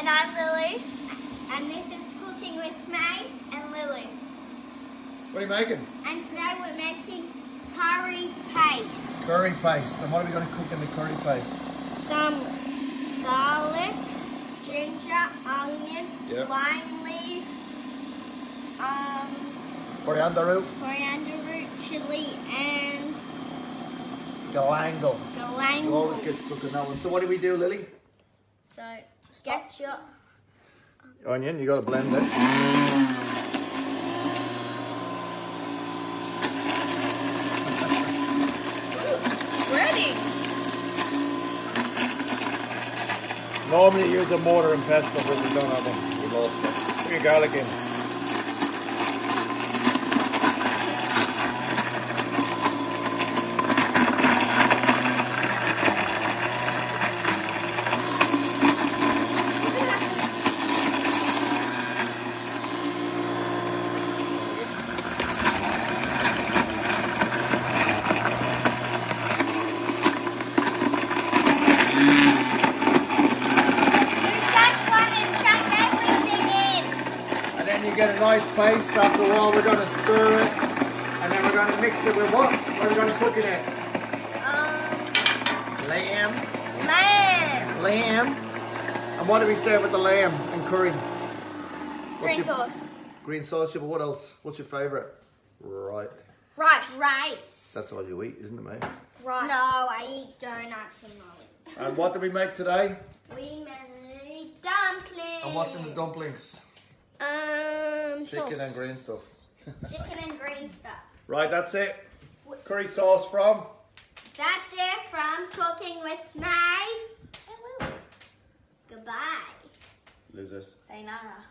And I'm Lily. And this is Cooking with Maeve And Lily. What are you making? and today we're making curry paste. Curry paste. And what are we going to cook in the curry paste? Some garlic, ginger, onion, Yep. lime leaf, Coriander root. coriander root, chili, and Galangal. You always galangal. get stuck in that one. So what do we do, Lily? So get your Onion, you got to blend it. ready. Normally you use a mortar and pestle, but we don't have one. We lost it. Put your garlic in. You get a nice paste. After a while we're going to stir it and then we're going to mix it with what? What are we going to cook in it? Lamb. Lamb. And what do we say with the lamb and curry? Green sauce. Green sauce, yeah, but what else? What's your favourite? Right. Rice. That's all you eat, isn't it, mate? Rice. No, I eat donuts and mollies. And what did we make today? We made dumplings. And what's in the dumplings? Chicken sauce. and green stuff. Chicken and green stuff. Right, that's it. Curry sauce from? That's it from Cooking with Maeve. Goodbye. Losers. Sayonara.